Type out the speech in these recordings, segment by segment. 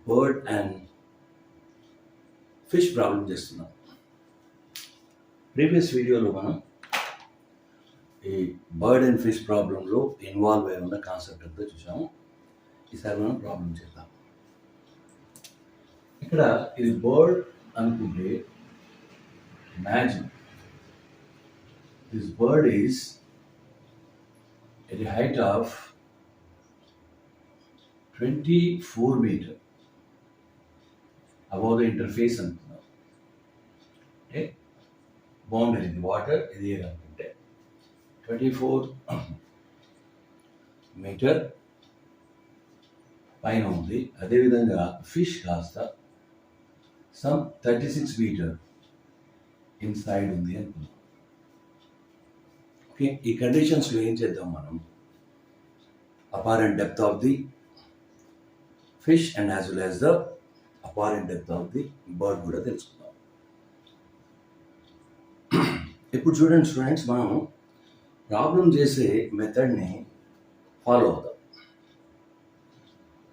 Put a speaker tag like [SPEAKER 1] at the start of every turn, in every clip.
[SPEAKER 1] Bird and fish problem చేస్తున్నాం. Previous వీడియోలో మనం ఈ బర్డ్ అండ్ ఫిష్ ప్రాబ్లంలో ఇన్వాల్వ్ అయి ఉన్న కాన్సెప్ట్ అంతా చూసాము. ఈసారి మనం ప్రాబ్లం చేద్దాం. ఇక్కడ ఇది బర్డ్ అనుకుంటే imagine this bird is at a height of 24 meter above the interface అనుకున్నాం. అంటే బౌండరీ ఇది వాటర్, ఇది అనుకుంటే 24 మీటర్ పైన ఉంది. అదేవిధంగా ఫిష్ కాస్త సమ్ 36 మీటర్ ఇన్సైడ్ ఉంది అనుకున్నాం. ఓకే, ఈ కండిషన్స్లో ఏం చేద్దాం మనం? Apparent depth of the fish and as well as the apparent depth of the bird కూడా తెలుసుకుందాం. ఇప్పుడు చూడండి స్టూడెంట్స్, మనం ప్రాబ్లం చేసే మెథడ్ని ఫాలో అవుదాం.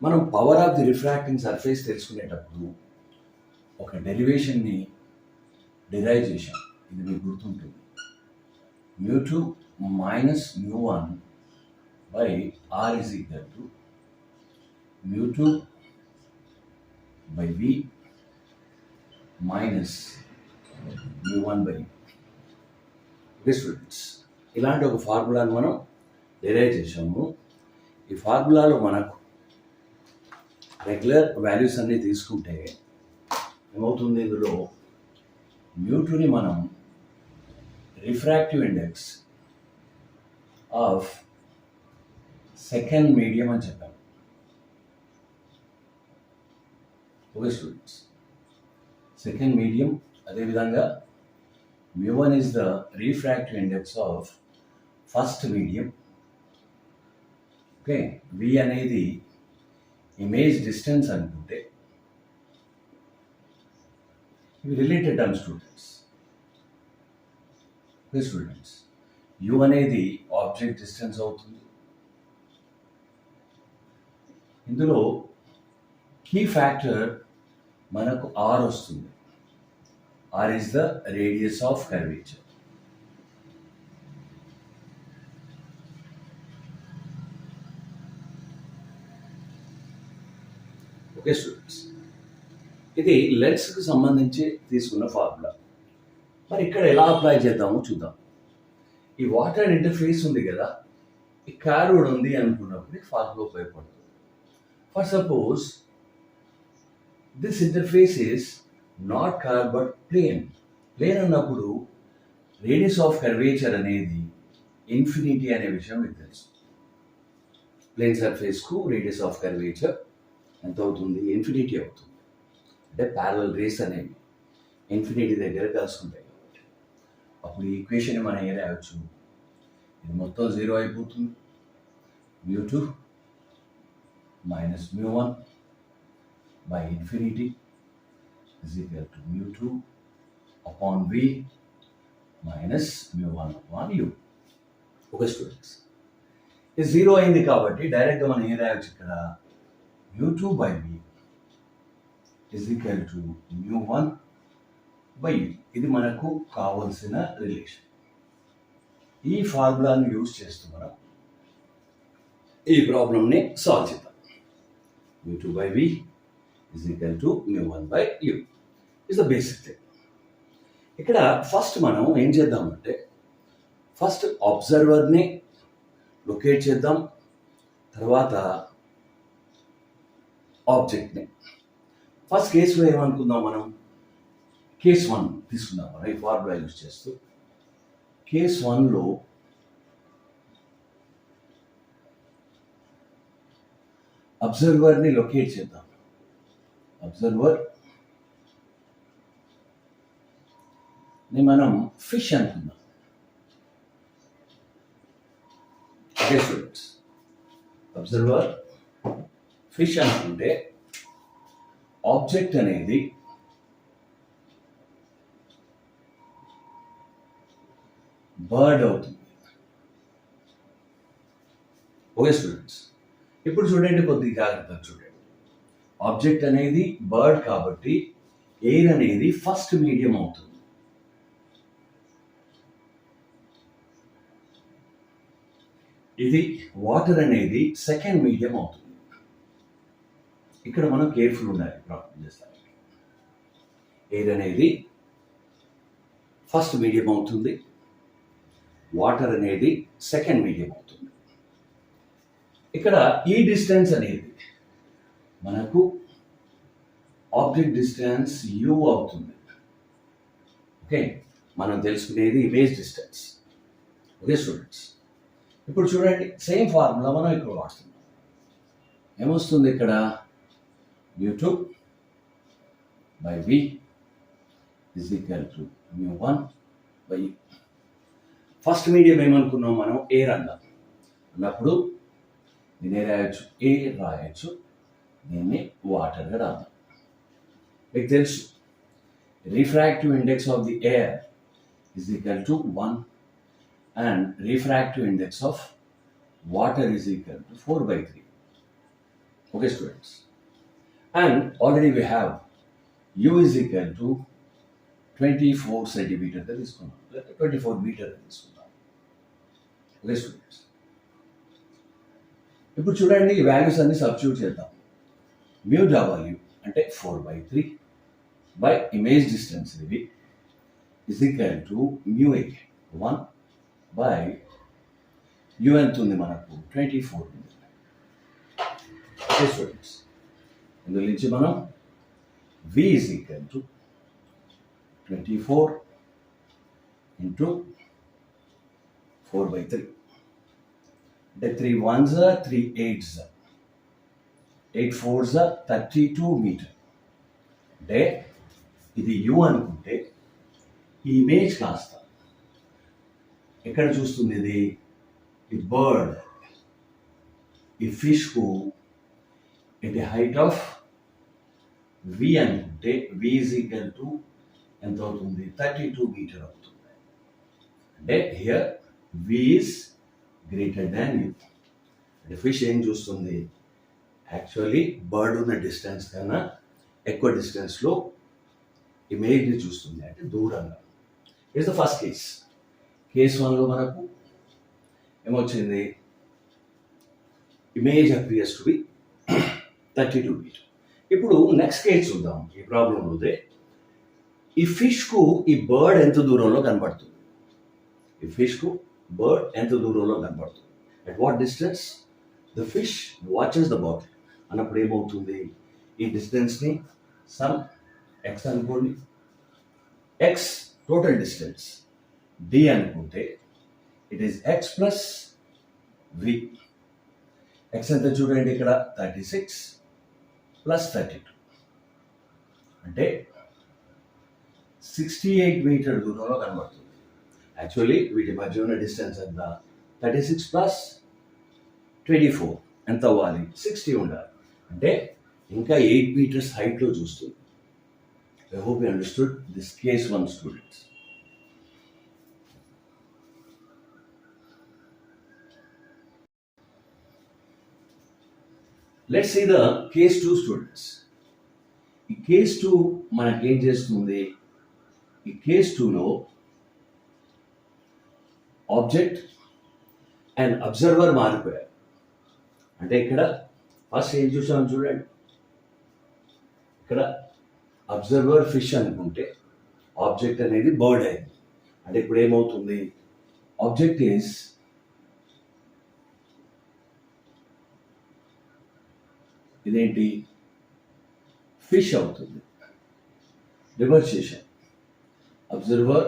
[SPEAKER 1] మనం power of the refracting surface తెలుసుకునేటప్పుడు ఒక డెరివేషన్ని డిరైవ్ చేశాం. ఇది మీకు గుర్తుంటుంది. mu2 minus mu1 by r is equal to mu2 by v minus mu1 by u. Students, ఇలాంటి ఒక ఫార్ములాను మనం డిరైవ్ చేసాము. ఈ ఫార్ములాలో మనకు రెగ్యులర్ వాల్యూస్ అన్నీ తీసుకుంటే ఏమవుతుంది? ఇందులో mu2ని మనం refractive index of second medium అని చెప్పాము. Okay students, second medium. అదేవిధంగా mu1 is the refractive index of first medium. Okay, v అనేది ఇమేజ్ డిస్టెన్స్ అనుకుంటే ఇవి related terms students. Students, u అనేది ఆబ్జెక్ట్ డిస్టెన్స్ అవుతుంది. ఇందులో కీ ఫ్యాక్టర్ మనకు ఆర్ వస్తుంది. R is the radius of curvature. Okay students, ఇది లెన్స్కి సంబంధించి తీసుకున్న ఫార్ములా. మరి ఇక్కడ ఎలా అప్లై చేద్దామో చూద్దాం. ఈ వాటర్ ఇంటర్ఫేస్ ఉంది కదా, ఈ కార్డ్ ఉంది అనుకున్నప్పుడు ఫార్ములా ఉపయోగపడుతుంది. For suppose this interface is not curved but plane. Plane అన్నప్పుడు రేడియస్ ఆఫ్ కర్వేచర్ అనేది ఇన్ఫినిటీ అనే విషయం మీకు తెలుసు. ప్లేన్ సర్ఫేస్కు రేడియస్ ఆఫ్ కర్వేచర్ ఎంత అవుతుంది? ఇన్ఫినిటీ అవుతుంది. అంటే ప్యారలల్ రేస్ అనేవి ఇన్ఫినిటీ దగ్గర కలుసుకుంటాయి. అప్పుడు ఈ ఈక్వేషన్ మనం ఏ రాయవచ్చు? ఇది మొత్తం 0 అయిపోతుంది. mu2 minus mu1 by infinity is equal to mu2 upon v minus mu1 upon u. Okay students, ఇది 0 అయింది కాబట్టి డైరెక్ట్గా మనం ఏ రాయవచ్చు? ఇక్కడ mu2 by v is equal to mu1 by u. ఇది మనకు కావలసిన రిలేషన్. ఈ ఫార్ములాను యూజ్ చేస్తూ మనం ఈ ప్రాబ్లమ్ని సాల్వ్ చేద్దాం. mu2 by v is equal to mu1 by u is the basic thing. ఇక్కడ ఫస్ట్ మనం ఏం చేద్దామంటే, ఫస్ట్ అబ్జర్వర్ని లొకేట్ చేద్దాం, తర్వాత ఆబ్జెక్ట్ని. ఫస్ట్ కేసులో ఏమనుకుందాం మనం? కేస్ 1 తీసుకుందాం. మనం ఈ ఫార్ములా యూజ్ చేస్తూ కేస్ 1లో అబ్జర్వర్ని లొకేట్ చేద్దాం. అబ్జర్వర్ని మనం ఫిష్ అనుకుందాం. ఓకే స్టూడెంట్స్, అబ్జర్వర్ ఫిష్ అనుకుంటే ఆబ్జెక్ట్ అనేది బర్డ్ అవుతుంది. ఓకే స్టూడెంట్స్, ఇప్పుడు చూడండి, కొద్దిగా జాగ్రత్తగా చూడండి. ఆబ్జెక్ట్ అనేది బర్డ్ కాబట్టి ఎయిర్ అనేది ఫస్ట్ మీడియం అవుతుంది. ఇది వాటర్ అనేది సెకండ్ మీడియం అవుతుంది. ఇక్కడ మనం కేర్ఫుల్ ఉండాలి ప్రాబ్లం చేస్తానికి. ఎయిర్ అనేది ఫస్ట్ మీడియం అవుతుంది, వాటర్ అనేది సెకండ్ మీడియం అవుతుంది. ఇక్కడ ఈ డిస్టెన్స్ అనేది మనకు ఆబ్జెక్ట్ డిస్టెన్స్ u అవుతుంది. ఓకే, మనం తెలుసుకునేది ఇమేజ్ డిస్టెన్స్. ఓకే స్టూడెంట్స్, ఇప్పుడు చూడండి సేమ్ ఫార్ములా మనం ఇక్కడ వాడుతున్నాం. ఏమొస్తుంది ఇక్కడ? u2 by v is equal to mu1 by u. First medium ఏమనుకున్నాం మనం? ఎయిర్ అన్నాం. అన్నప్పుడు దీన్ని రాయొచ్చు, ఎయిర్ రాయొచ్చు, దీన్ని వాటర్గా రాద్దాం. మీకు తెలుసు refractive index of the air is equal to 1 and refractive index of water is equal to 4/3. Okay students, and already we have u is equal to 24 centimeter that is 24 meter that is. Okay students, ఇప్పుడు చూడండి ఈ values అన్ని substitute చేద్దాం. Mu W అంటే 4/3 by image distance ఇది is equal to mu a 1 by u ఎంత ఉంది మనకు? 24 ఉంది. స్టూడెంట్స్, ఇందులో నుంచి మనం v is equal to 24 into 4/3 అంటే 3 1s 3 8s 8 4s 32 మీటర్. అంటే ఇది u అనుకుంటే ఈ ఇమేజ్ కాస్త ఎక్కడ చూస్తుంది? ఇది ఈ బర్డ్, ఈ ఫిష్కు ఇది హైట్ ఆఫ్ v అనుకుంటే v ఈజ్ ఈక్వల్ టు ఎంత అవుతుంది? 32 మీటర్ అవుతుంది. అంటే here v is greater than u. అంటే ఫిష్ ఏం చూస్తుంది? యాక్చువల్లీ బర్డ్ ఉన్న డిస్టెన్స్ కన్నా ఎక్కువ డిస్టెన్స్లో ఇమేజ్ని చూస్తుంది, అంటే దూరంగా. It's the first case. Case 1లో మనకు ఏమొచ్చింది? Image appears to be 32 metre. ఇప్పుడు నెక్స్ట్ కేస్ చూద్దాం. ఈ ప్రాబ్లంలోదే ఈ ఫిష్కు ఈ బర్డ్ ఎంత దూరంలో కనబడుతుంది? ఈ ఫిష్కు బర్డ్ ఎంత దూరంలో కనబడుతుంది? At what distance the fish watches the bird అన్నప్పుడు ఏమవుతుంది? ఈ డిస్టెన్స్ని సమ్ ఎక్స్ అనుకోండి, ఎక్స్ టోటల్ డిస్టెన్స్ డి అనుకుంటే it is X plus V. X ఎంత చూడండి ఇక్కడ? 36 ప్లస్ 32 అంటే 68 మీటర్ దూరంలో కనబడుతుంది. యాక్చువల్లీ వీటి మధ్య ఉన్న డిస్టెన్స్ ఎంత? 36 ప్లస్ 24 ఎంత అవ్వాలి? 60 ఉండాలి. అంటే ఇంకా 8 meters హైట్లో చూస్తుంది. I hope you understood this case 1, students. Let's see the case 2, students. ఈ కేస్ 2 మనకి ఏం చేస్తుంది? ఈ కేస్ 2లో ఆబ్జెక్ట్ అండ్ అబ్జర్వర్ మారిపోయారు. అంటే ఇక్కడ ఫస్ట్ ఏం చూసాం చూడండి, ఇక్కడ అబ్జర్వర్ ఫిష్ అనుకుంటే ఆబ్జెక్ట్ అనేది బర్డ్ అయింది. అంటే ఇప్పుడు ఏమవుతుంది? ఆబ్జెక్ట్ ఈజ్ ఇదేంటి? ఫిష్ అవుతుంది. రివర్స్ చేశాం. అబ్జర్వర్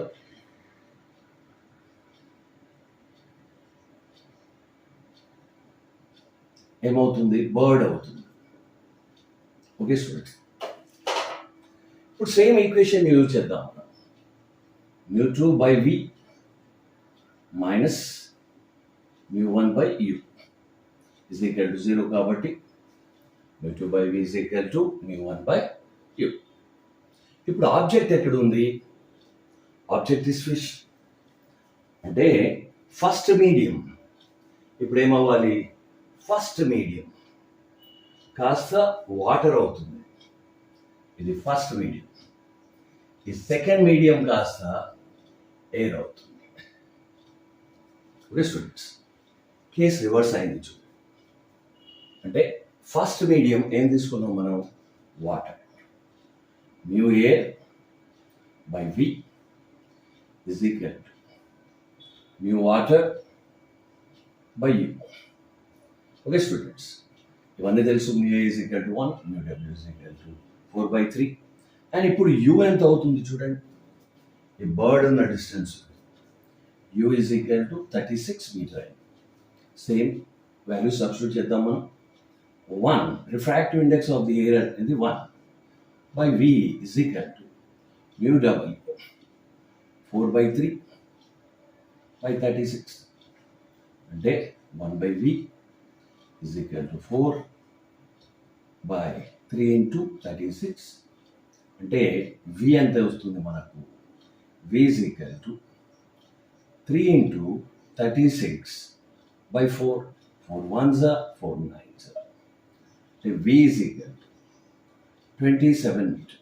[SPEAKER 1] ఏమవుతుంది? బర్డ్ అవుతుంది. ఓకే స్టూడెంట్స్, ఇప్పుడు సేమ్ ఈక్వేషన్ యూజ్ చేద్దాం. mu2 by v minus mu1 by u is equal to 0 కాబట్టి mu2 by v is equal to mu1 by u. ఇప్పుడు ఆబ్జెక్ట్ ఎక్కడ ఉంది? Object is fish. అంటే ఫస్ట్ మీడియం ఇప్పుడు ఏమవ్వాలి? ఫస్ట్ మీడియం కాస్త వాటర్ అవుతుంది. ఇది ఫస్ట్ మీడియం. ఈ సెకండ్ మీడియం కాస్త ఎయిర్ అవుతుంది. ఓకే స్టూడెంట్స్, కేస్ రివర్స్ అయింది చూడండి. అంటే ఫస్ట్ మీడియం ఏం తీసుకున్నాం మనం? Water. Mu air by v is equal to mu water by u. Okay students, ఇవన్నీ తెలుసు. Mu a is equal to 1, mu డబ్ల్యూ ఇస్ ఈక్వల్ టు 4/3. అండ్ ఇప్పుడు యూ ఎంత అవుతుంది చూడండి. ఈ బర్డ్ ఉన్న distance u is equal to 36 metre అయింది. సేమ్ వాల్యూ సబ్స్టిట్యూట్ చేద్దాం మనం. 1 refractive index of the air అనేది 1 by v is equal to mu డబ్ల్యూ 4/3 బై 36. అంటే 1 by v is equal to 4 by 3 into 36. అంటే వి ఎంత వస్తుంది మనకు? V is equal to 3 into 36 by 4. 4 1s are 4 9s are. అంటే వి ఈజ్ ఈక్వల్ టు 27 మీటర్.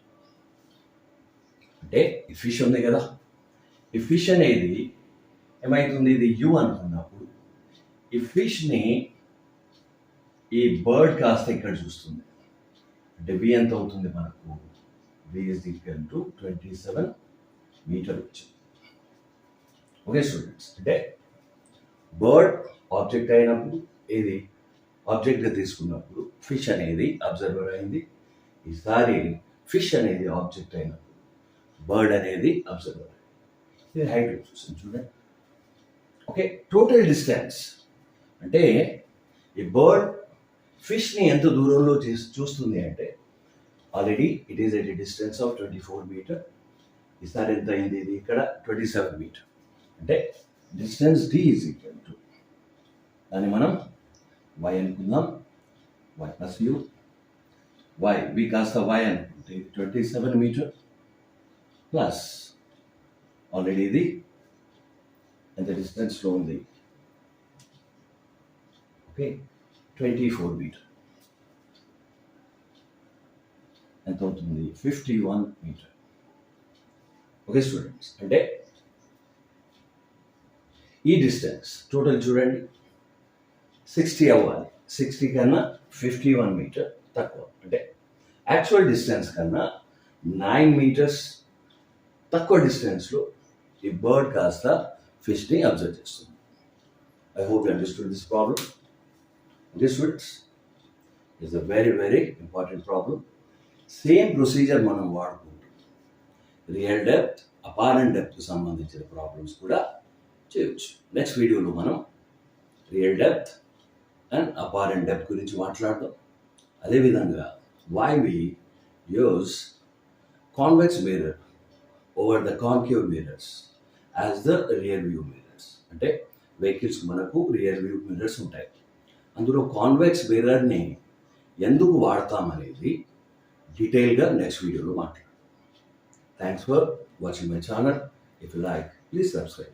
[SPEAKER 1] అంటే ఈ ఫిష్ ఉంది కదా, ఈ ఫిష్ అనేది ఏమవుతుంది? ఇది యూ అనుకున్నప్పుడు ఈ ఫిష్ని ఈ బర్డ్ కాస్త ఇక్కడ చూస్తుంది. అంటే వి ఎంత అవుతుంది మనకు? V is equal to 27 metre వచ్చింది. ఓకే స్టూడెంట్స్, అంటే బర్డ్ ఆబ్జెక్ట్ అయినప్పుడు, ఇది ఆబ్జెక్ట్గా తీసుకున్నప్పుడు ఫిష్ అనేది అబ్జర్వర్ అయింది. ఈసారి ఫిష్ అనేది ఆబ్జెక్ట్ అయినప్పుడు బర్డ్ అనేది అబ్జర్వర్ అయింది. ఇది హైట్ చూస్తుంది చూడండి. ఓకే, టోటల్ డిస్టెన్స్ అంటే ఈ బర్డ్ ఫిష్ని ఎంత దూరంలో చూస్తుంది అంటే already it is at a distance of 24 metre. ఈసారి ఎంత అయింది? ఇది ఇక్కడ 27 మీటర్. అంటే distance d is equal to, దాన్ని మనం వై అనుకుందాం. Y plus u. Y v కాస్త వై అనుకుంటే ఇది 27 మీటర్ ప్లస్ ఆల్రెడీ ఇది ఎంత డిస్టెన్స్లో ఉంది? Okay, 24 metre. ఎంత అవుతుంది? 51 మీటర్. ఓకే స్టూడెంట్స్, అంటే ఈ డిస్టెన్స్ టోటల్ చూడండి 60 అవ్వాలి. 60 కన్నా 51 మీటర్ తక్కువ. అంటే యాక్చువల్ డిస్టెన్స్ కన్నా 9 మీటర్స్ తక్కువ డిస్టెన్స్లో ఈ బర్డ్ కాస్త ఫిష్ని అబ్జర్వ్ చేస్తుంది. I hope you understood this problem. Okay students, it's a very very important problem. Same procedure మనం వాడుకుంటాం. రియల్ డెప్త్, అపారెంట్ డెప్త్కి సంబంధించిన ప్రాబ్లమ్స్ కూడా చేయొచ్చు. నెక్స్ట్ వీడియోలో మనం real depth and apparent depth గురించి మాట్లాడదాం. అదేవిధంగా why we use convex mirror over the concave mirrors as the rear view mirrors. అంటే వెహికల్స్ మనకు రియర్ వ్యూ మిర్రర్స్ ఉంటాయి. అందులో కాన్వెక్స్ మిర్రర్ని ఎందుకు వాడతామనేది డీటెయిల్గా నెక్స్ట్ వీడియోలో మాట్లాడతాం. Thanks for watching my channel. If you like, please subscribe.